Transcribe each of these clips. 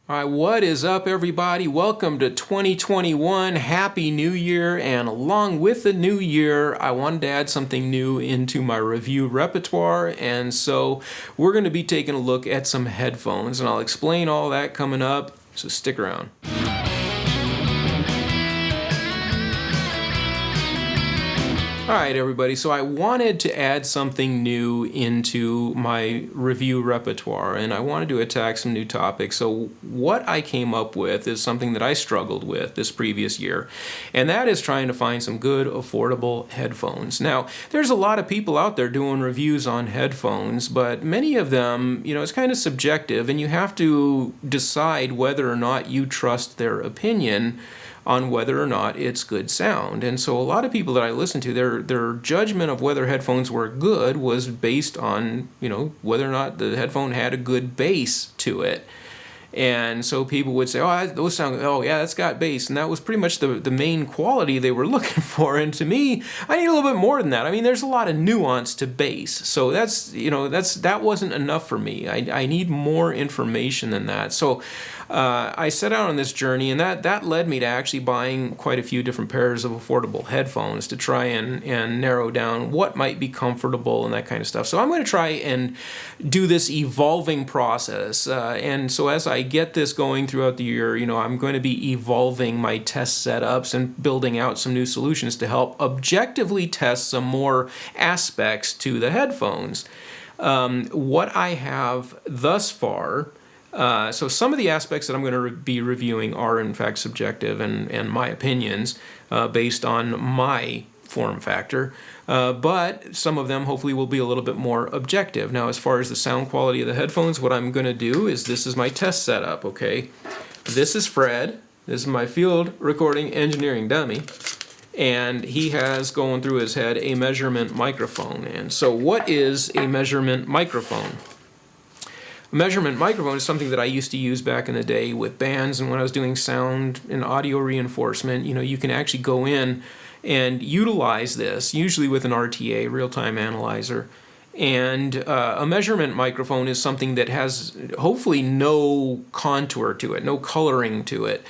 All right, what is up, everybody? Welcome to 2021. Happy New Year. And along with the new year, I wanted to add something new into my review repertoire. And so we're going to be taking a look at some headphones, and I'll explain all that coming up. So stick around. All right, everybody, so I wanted to add something new into my review repertoire, and I wanted to attack some new topics. So what I came up with is something that I struggled with this previous year, and that is trying to find some good, affordable headphones. Now, there's a lot of people out there doing reviews on headphones, but many of them, it's kind of subjective, and you have to decide whether or not you trust their opinion on whether or not it's good sound. And so a lot of people that I listened to, their judgment of whether headphones were good was based on, whether or not the headphone had a good bass to it. And so people would say, those sound, yeah, that's got bass. And that was pretty much the main quality they were looking for. And to me, I need a little bit more than that. I mean, there's a lot of nuance to bass. So that wasn't enough for me. I need more information than that. So I set out on this journey, and that led me to actually buying quite a few different pairs of affordable headphones to try and narrow down what might be comfortable and that kind of stuff. So I'm going to try and do this evolving process. And so as I get this going throughout the year, I'm going to be evolving my test setups and building out some new solutions to help objectively test some more aspects to the headphones. What I have thus far, so some of the aspects that I'm going to be reviewing are in fact subjective and my opinions based on my form factor, but some of them hopefully will be a little bit more objective. Now, as far as the sound quality of the headphones, what I'm going to do is this is my test setup, okay? This is Fred. This is my field recording engineering dummy. And he has going through his head a measurement microphone. And so what is a measurement microphone? A measurement microphone is something that I used to use back in the day with bands, and when I was doing sound and audio reinforcement, you can actually go in and utilize this, usually with an RTA, real-time analyzer. And a measurement microphone is something that has hopefully no contour to it, no coloring to it.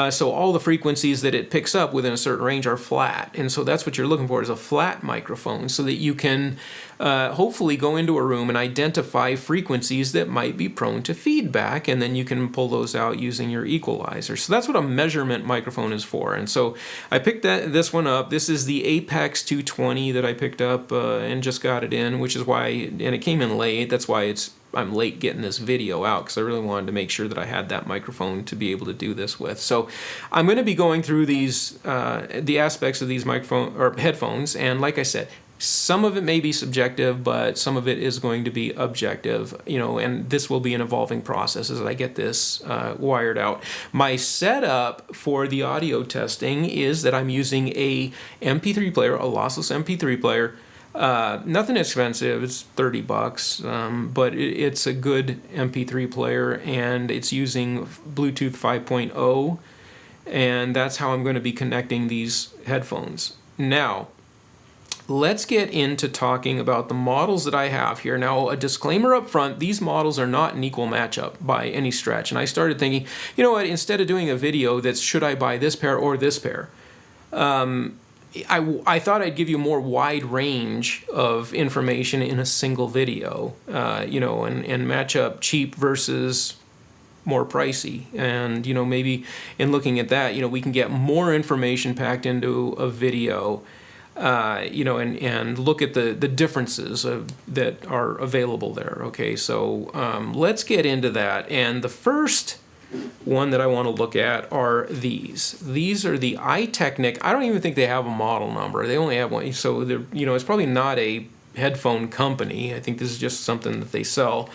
So all the frequencies that it picks up within a certain range are flat. And so that's what you're looking for, is a flat microphone, so that you can hopefully go into a room and identify frequencies that might be prone to feedback, and then you can pull those out using your equalizer. So that's what a measurement microphone is for. And so I picked this one up. This is the Apex 220 that I picked up and just got it in, which is why, and it came in late. That's why I'm late getting this video out, because I really wanted to make sure that I had that microphone to be able to do this with. So I'm going to be going through these the aspects of these microphone or headphones, and like I said, some of it may be subjective, but some of it is going to be objective, and this will be an evolving process as I get this wired out. My setup for the audio testing is that I'm using a MP3 player, a lossless MP3 player. Nothing expensive, it's $30, but it's a good MP3 player, and it's using Bluetooth 5.0, and that's how I'm going to be connecting these headphones. Now, let's get into talking about the models that I have here. Now, a disclaimer up front, these models are not an equal matchup by any stretch, and I started thinking, you know what, instead of doing a video that's should I buy this pair or this pair, I thought I'd give you a more wide range of information in a single video, and match up cheap versus more pricey. And, maybe in looking at that, we can get more information packed into a video, and look at the differences that are available there. Okay, so let's get into that. And the first one that I want to look at are these. These are the iTeknic. I don't even think they have a model number. They only have one. So they're, it's probably not a headphone company. I think this is just something that they sell.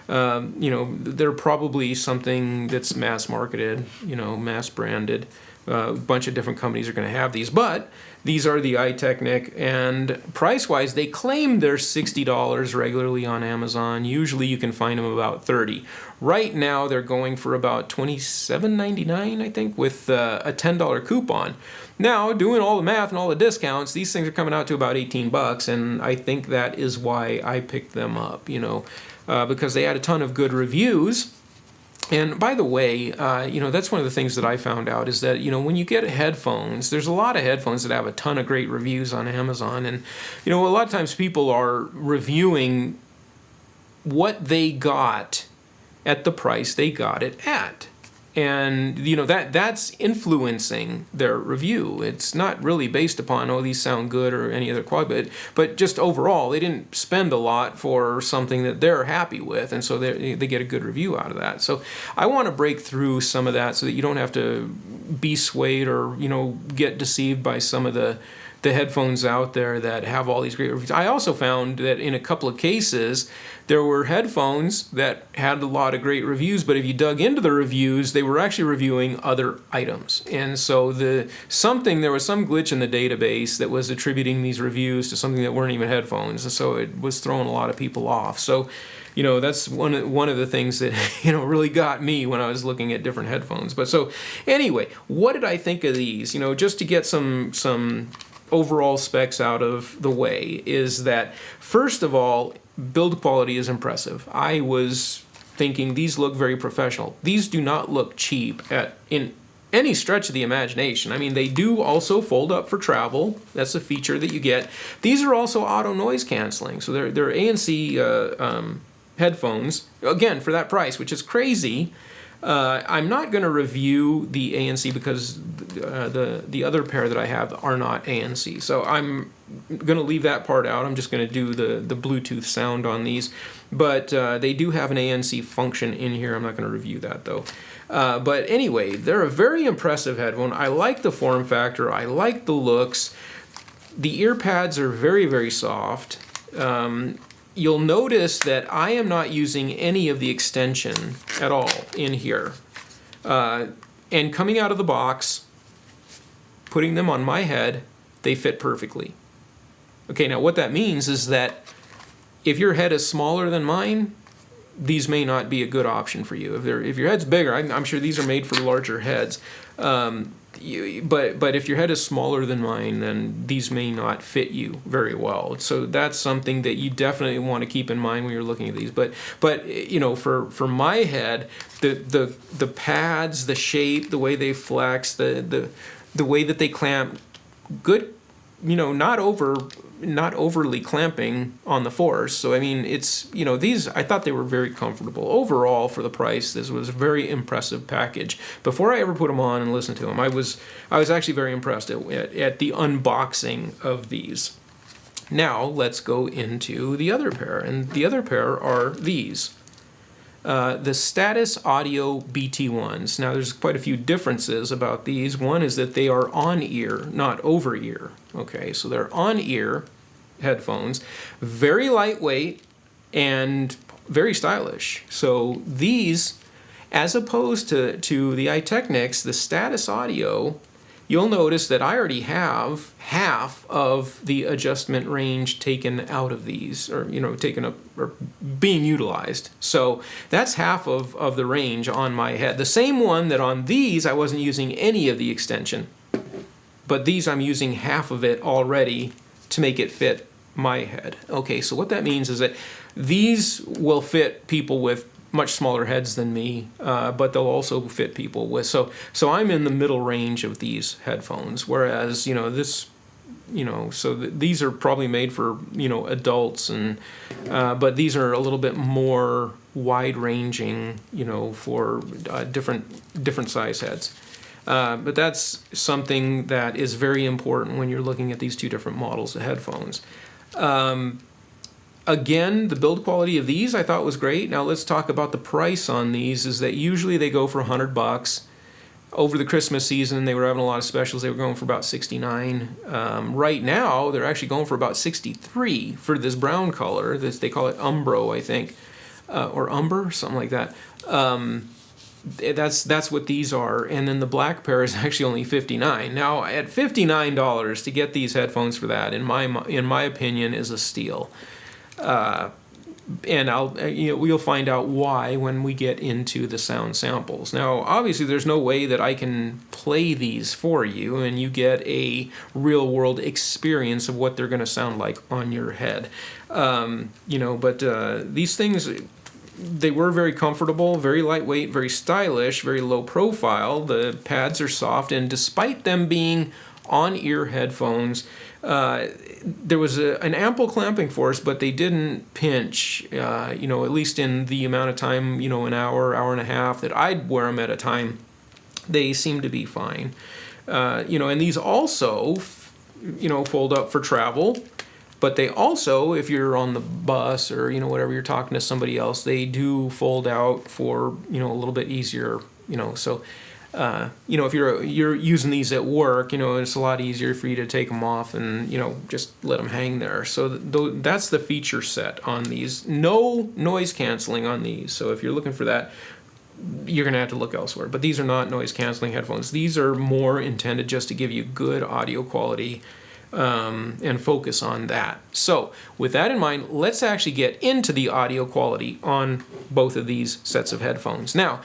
They're probably something that's mass marketed, mass branded. A bunch of different companies are going to have these, but these are the iTeknic, and price-wise, they claim they're $60 regularly on Amazon. Usually you can find them about $30. Right now, they're going for about $27.99, I think, with a $10 coupon. Now, doing all the math and all the discounts, these things are coming out to about $18, and I think that is why I picked them up, because they had a ton of good reviews. And by the way, that's one of the things that I found out is that, when you get headphones, there's a lot of headphones that have a ton of great reviews on Amazon. And, a lot of times people are reviewing what they got at the price they got it at. And, that's influencing their review. It's not really based upon, oh, these sound good or any other quality, but just overall, they didn't spend a lot for something that they're happy with, and so they get a good review out of that. So I want to break through some of that so that you don't have to be swayed or, get deceived by some of the headphones out there that have all these great reviews. I also found that in a couple of cases, there were headphones that had a lot of great reviews, but if you dug into the reviews, they were actually reviewing other items. And so there was some glitch in the database that was attributing these reviews to something that weren't even headphones. And so it was throwing a lot of people off. So, that's one of the things that, really got me when I was looking at different headphones. But so anyway, what did I think of these? Just to get some overall specs out of the way is that, first of all, build quality is impressive. I was thinking these look very professional. These do not look cheap in any stretch of the imagination. I mean, they do also fold up for travel. That's a feature that you get. These are also auto noise canceling. So they're ANC headphones, again, for that price, which is crazy. I'm not going to review the ANC because the other pair that I have are not ANC. So I'm going to leave that part out. I'm just going to do the Bluetooth sound on these. But they do have an ANC function in here. I'm not going to review that, though. But anyway, they're a very impressive headphone. I like the form factor. I like the looks. The ear pads are very, very soft. You'll notice that I am not using any of the extension at all in here. And coming out of the box, putting them on my head, they fit perfectly. Okay, now what that means is that if your head is smaller than mine, these may not be a good option for you. If your head's bigger, I'm sure these are made for larger heads. But if your head is smaller than mine, then these may not fit you very well. So that's something that you definitely want to keep in mind when you're looking at these. But for my head, the pads, the shape, the way they flex, the way that they clamp, good, not overly clamping on the force. So I mean, it's these, I thought they were very comfortable overall for the price. This was a very impressive package. Before I ever put them on and listened to them, I was actually very impressed at the unboxing of these. Now let's go into the other pair, and the other pair are these. The Status Audio BT1s. Now there's quite a few differences about these. One is that they are on-ear, not over-ear. Okay, so they're on-ear headphones, very lightweight and very stylish. So these, as opposed to the iTeknics, the Status Audio, you'll notice that I already have half of the adjustment range taken out of these, or taken up or being utilized. So that's half of the range on my head. The same one that on these I wasn't using any of the extension, but these I'm using half of it already to make it fit my head. Okay, so what that means is that these will fit people with much smaller heads than me, but they'll also fit people with, so I'm in the middle range of these headphones, whereas these are probably made for adults, and but these are a little bit more wide-ranging, for different size heads. But that's something that is very important when you're looking at these two different models of headphones. Again, the build quality of these I thought was great. Now let's talk about the price on these. Is that usually they go for $100. Over the Christmas season, they were having a lot of specials. They were going for about $69. Right now, they're actually going for about $63 for this brown color. They call it Umbro, I think, or Umber, something like that. That's what these are. And then the black pair is actually only $59. Now, at $59 to get these headphones for that, in my opinion, is a steal. And we'll find out why when we get into the sound samples. Now, obviously, there's no way that I can play these for you and you get a real-world experience of what they're going to sound like on your head. But these things, they were very comfortable, very lightweight, very stylish, very low profile. The pads are soft, and despite them being on-ear headphones, there was an ample clamping force, but they didn't pinch, at least in the amount of time, an hour, hour and a half that I'd wear them at a time. They seem to be fine. And these also, fold up for travel. But they also, if you're on the bus or, whatever, you're talking to somebody else, they do fold out for, a little bit easier, so, if you're using these at work, it's a lot easier for you to take them off and, just let them hang there. So that's the feature set on these. No noise canceling on these. So if you're looking for that, you're going to have to look elsewhere. But these are not noise canceling headphones. These are more intended just to give you good audio quality and focus on that. So with that in mind, let's actually get into the audio quality on both of these sets of headphones. Now,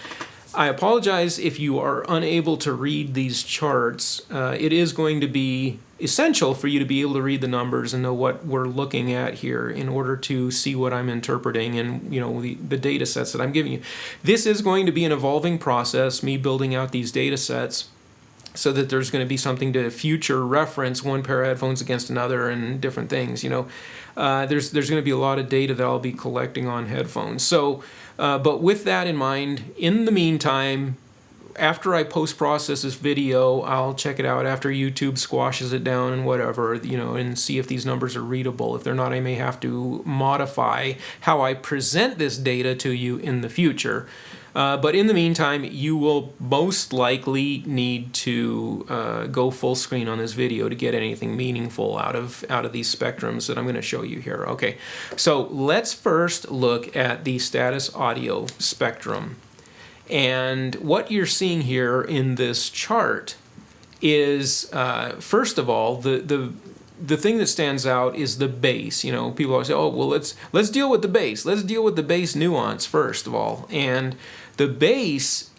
I apologize if you are unable to read these charts. It is going to be essential for you to be able to read the numbers and know what we're looking at here in order to see what I'm interpreting and the data sets that I'm giving you. This is going to be an evolving process, me building out these data sets, so that there's going to be something to future reference one pair of headphones against another and different things. There's going to be a lot of data that I'll be collecting on headphones. So, but with that in mind, in the meantime, after I post-process this video, I'll check it out after YouTube squashes it down and whatever, and see if these numbers are readable. If they're not, I may have to modify how I present this data to you in the future. But in the meantime, you will most likely need to go full screen on this video to get anything meaningful out of these spectrums that I'm going to show you here. Okay, so let's first look at the status audio spectrum. And what you're seeing here in this chart is, first of all, the thing that stands out is the bass. People always say, oh, well, let's deal with the bass. Let's deal with the bass nuance first of all. And the bass,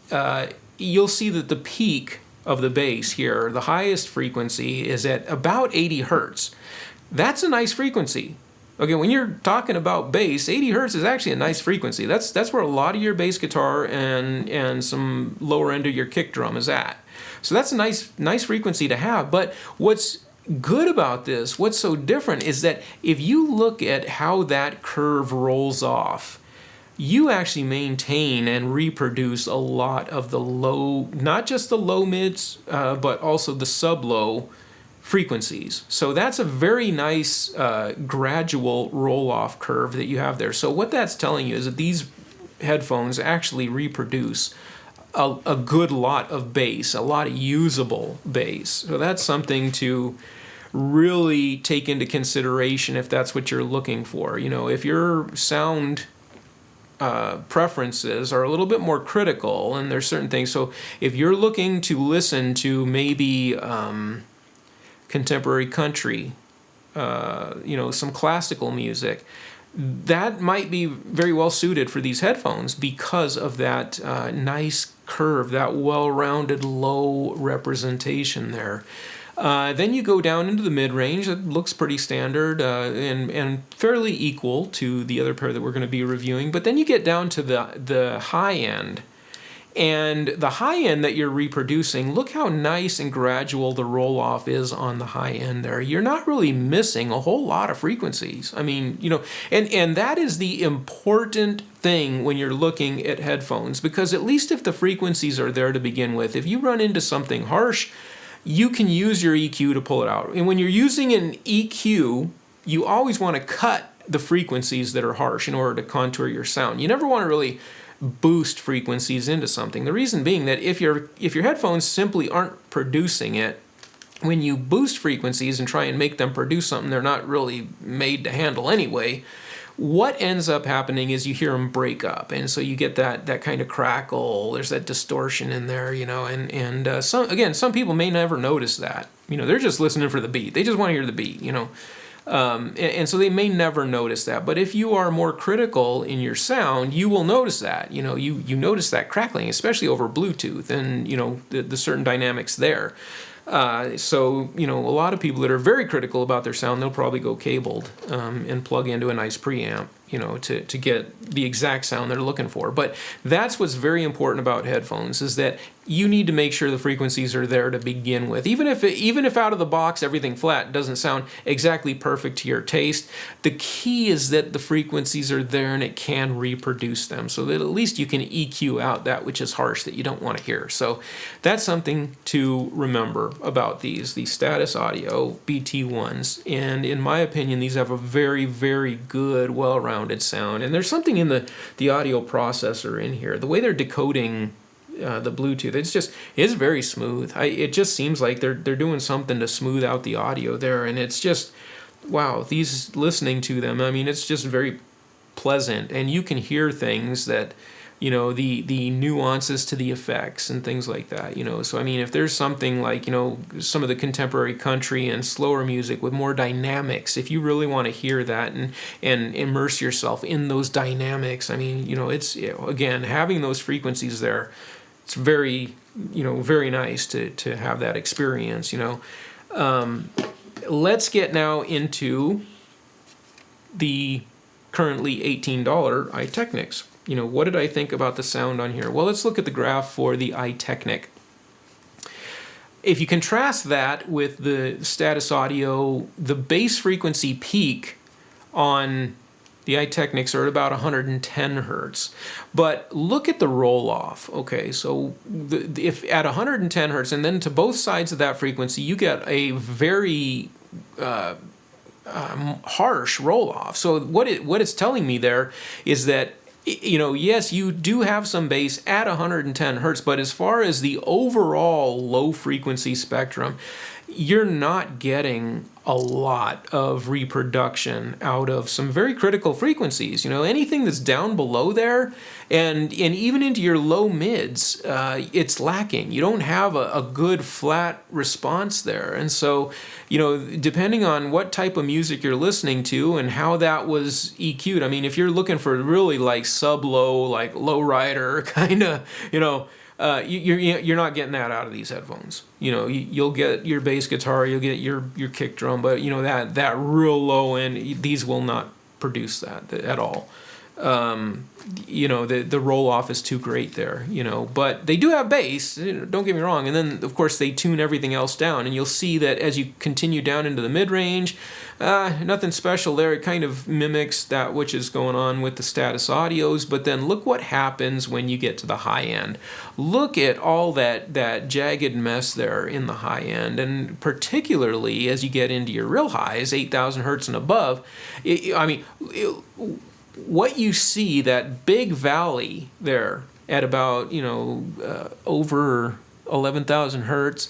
you'll see that the peak of the bass here, the highest frequency, is at about 80 hertz. That's a nice frequency. Okay, when you're talking about bass, 80 hertz is actually a nice frequency. That's where a lot of your bass guitar and some lower end of your kick drum is at. So that's a nice frequency to have. But what's good about this, what's so different, is that if you look at how that curve rolls off, you actually maintain and reproduce a lot of the low, not just the low mids, but also the sub-low frequencies. So that's a very nice gradual roll-off curve that you have there. So what that's telling you is that these headphones actually reproduce a good lot of bass, a lot of usable bass. So that's something to really take into consideration if that's what you're looking for. If your sound preferences are a little bit more critical, and there's certain things. So if you're looking to listen to maybe contemporary country, some classical music, that might be very well suited for these headphones because of that nice curve, that well-rounded low representation there. Then you go down into the mid-range. It looks pretty standard and fairly equal to the other pair that we're going to be reviewing. But then you get down to the high end. And the high end that you're reproducing, look how nice and gradual the roll-off is on the high end there. You're not really missing a whole lot of frequencies. I mean, and that is the important thing when you're looking at headphones, because at least if the frequencies are there to begin with, if you run into something harsh, you can use your EQ to pull it out. And when you're using an EQ, you always want to cut the frequencies that are harsh in order to contour your sound. You never want to really boost frequencies into something. The reason being that if your headphones simply aren't producing it, when you boost frequencies and try and make them produce something they're not really made to handle anyway, what ends up happening is you hear them break up, and so you get that kind of crackle. There's that distortion in there, and some people may never notice that. They're just listening for the beat. They just want to hear the beat, and so they may never notice that. But if you are more critical in your sound, you will notice that. You notice that crackling, especially over Bluetooth, and the certain dynamics there. So a lot of people that are very critical about their sound, they'll probably go cabled and plug into a nice preamp. to get the exact sound they're looking for. But that's what's very important about headphones, is that you need to make sure the frequencies are there to begin with. Even if out of the box everything flat doesn't sound exactly perfect to your taste, the key is that the frequencies are there and it can reproduce them, so that at least you can EQ out that which is harsh that you don't want to hear. So that's something to remember about these Status Audio BT1s. And in my opinion, these have a very, very good, well-rounded sound. And there's something in the audio processor in here. The way they're decoding the Bluetooth, it's very smooth. It just seems like they're doing something to smooth out the audio there, and it's just, wow, listening to them, I mean, it's just very pleasant, and you can hear things that, the nuances to the effects and things like that, So, I mean, if there's something like, some of the contemporary country and slower music with more dynamics, if you really want to hear that and immerse yourself in those dynamics, I mean, it's, again, having those frequencies there, it's very, very nice to have that experience, Let's get now into the currently $18 iTeknics. What did I think about the sound on here? Well, let's look at the graph for the iTeknic. If you contrast that with the Status Audio, the bass frequency peak on the iTeknics are at about 110 hertz. But look at the roll-off. Okay, so if at 110 hertz, and then to both sides of that frequency, you get a very harsh roll-off. So what it's telling me there is that, yes, you do have some bass at 110 hertz, but as far as the overall low frequency spectrum, you're not getting a lot of reproduction out of some very critical frequencies. Anything that's down below there and even into your low mids, it's lacking. You don't have a good flat response there. And so, depending on what type of music you're listening to and how that was EQ'd, I mean, if you're looking for really like sub-low, like low-rider kind of, you're not getting that out of these headphones. You'll get your bass guitar, you'll get your kick drum, but that real low end, these will not produce that at all. The roll off is too great there, but they do have bass, don't get me wrong, and then of course they tune everything else down, and you'll see that as you continue down into the mid-range, nothing special there. It kind of mimics that which is going on with the Status Audios, but then look what happens when you get to the high end. Look at all that jagged mess there in the high end, and particularly as you get into your real highs, 8,000 hertz and above, what you see, that big valley there at about, over 11,000 hertz,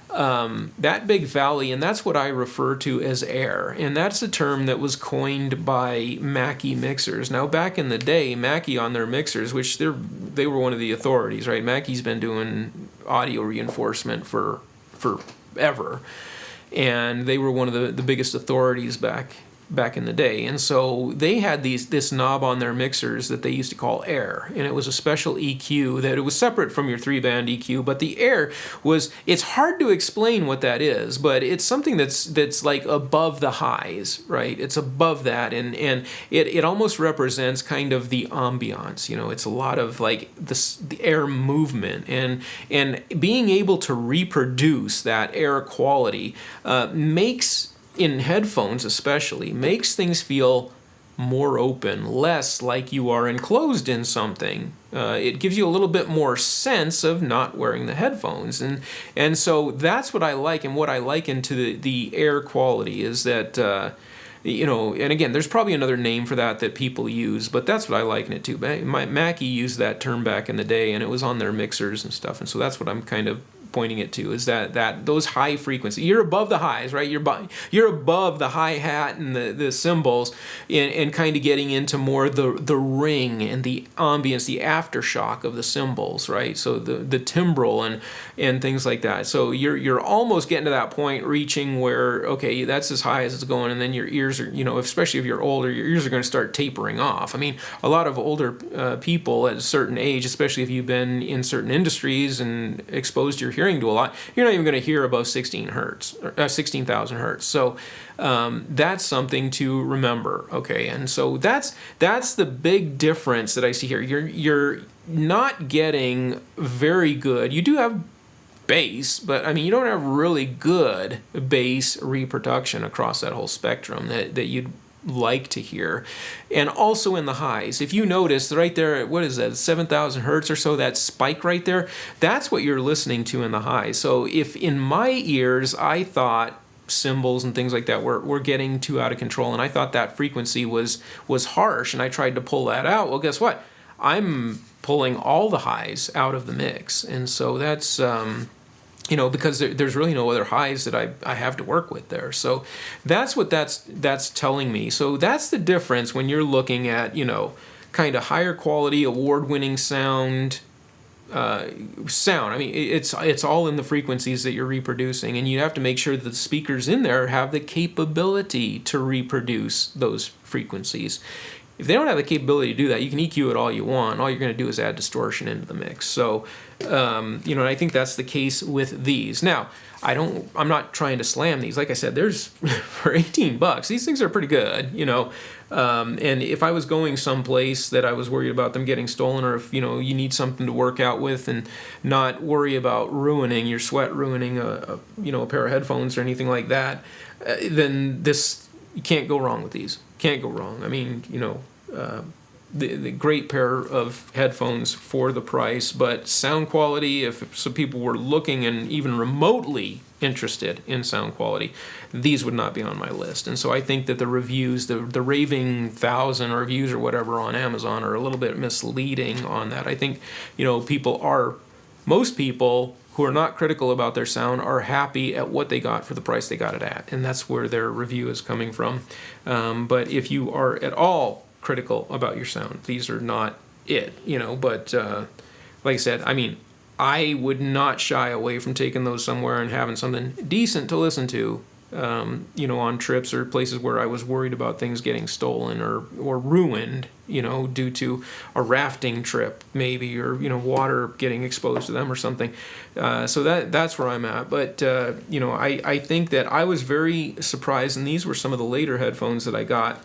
that big valley, and that's what I refer to as air. And that's a term that was coined by Mackie mixers. Now, back in the day, Mackie on their mixers, which they were one of the authorities, right? Mackie's been doing audio reinforcement for forever. And they were one of the biggest authorities back in the day, and so they had this knob on their mixers that they used to call air, and it was a special EQ that it was separate from your 3-band EQ, but the air it's hard to explain what that is, but it's something that's like above the highs, right? It's above that, and it almost represents kind of the ambiance, it's a lot of like the air movement, and being able to reproduce that air quality makes, in headphones especially, makes things feel more open, less like you are enclosed in something. It gives you a little bit more sense of not wearing the headphones. And so that's what I like, and what I liken to the air quality is that, and again, there's probably another name for that people use, but that's what I liken it to. Mackie used that term back in the day, and it was on their mixers and stuff, and so that's what I'm kind of pointing it to, is that those high frequencies, you're above the highs, right? You're above the hi-hat and the cymbals, and kind of getting into more the ring and the ambience, the aftershock of the cymbals, right? So the timbral and things like that. So you're almost getting to that point, reaching where, okay, that's as high as it's going, and then your ears are, especially if you're older, your ears are going to start tapering off. I mean, a lot of older people at a certain age, especially if you've been in certain industries and exposed your hearing hearing to a lot, you're not even going to hear above 16 hertz, 16,000 hertz. So that's something to remember. Okay, and so that's the big difference that I see here. You're not getting very good. You do have bass, but I mean, you don't have really good bass reproduction across that whole spectrum that you'd like to hear. And also in the highs, if you notice right there, what is that, 7,000 hertz or so, that spike right there, that's what you're listening to in the highs. So if in my ears I thought cymbals and things like that were getting too out of control, and I thought that frequency was harsh, and I tried to pull that out, well, guess what? I'm pulling all the highs out of the mix. And so that's because there's really no other highs that I have to work with there. So that's what that's telling me. So that's the difference when you're looking at, kind of higher quality, award-winning sound. I mean, it's all in the frequencies that you're reproducing, and you have to make sure that the speakers in there have the capability to reproduce those frequencies. If they don't have the capability to do that, you can EQ it all you want. All you're going to do is add distortion into the mix. So, and I think that's the case with these. Now, I'm not trying to slam these. Like I said, there's for $18, these things are pretty good, and if I was going someplace that I was worried about them getting stolen, or if, you need something to work out with and not worry about ruining a pair of headphones or anything like that, then you can't go wrong with these. Can't go wrong. I mean, the great pair of headphones for the price, but sound quality, if some people were looking and even remotely interested in sound quality, these would not be on my list. And so I think that the reviews, the raving 1,000 reviews or whatever on Amazon are a little bit misleading on that. I think, most people who are not critical about their sound are happy at what they got for the price they got it at, and that's where their review is coming from. But if you are at all critical about your sound, these are not it, but like I said, I mean, I would not shy away from taking those somewhere and having something decent to listen to, on trips or places where I was worried about things getting stolen or ruined, due to a rafting trip maybe, or, water getting exposed to them or something. So that's where I'm at. But, I think that I was very surprised, and these were some of the later headphones that I got.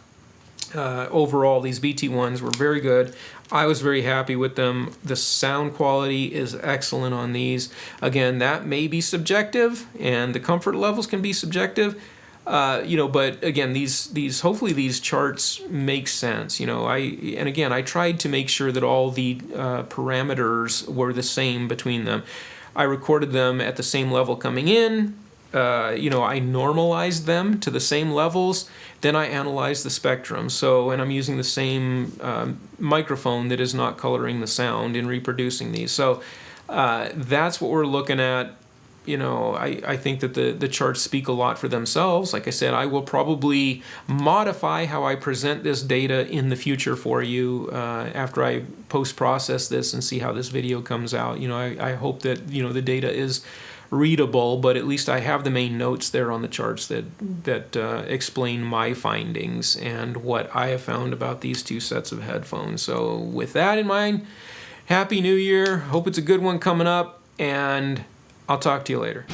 Overall, these BT1s were very good. I was very happy with them. The sound quality is excellent on these. Again, that may be subjective, and the comfort levels can be subjective. But again, these hopefully these charts make sense. I tried to make sure that all the parameters were the same between them. I recorded them at the same level coming in. I normalized them to the same levels, then I analyzed the spectrum. And I'm using the same microphone that is not coloring the sound in reproducing these. So that's what we're looking at. I think that the charts speak a lot for themselves. Like I said, I will probably modify how I present this data in the future for you after I post-process this and see how this video comes out. I hope that, the data is readable, but at least I have the main notes there on the charts that explain my findings and what I have found about these two sets of headphones. So with that in mind, Happy New Year. Hope it's a good one coming up, and I'll talk to you later.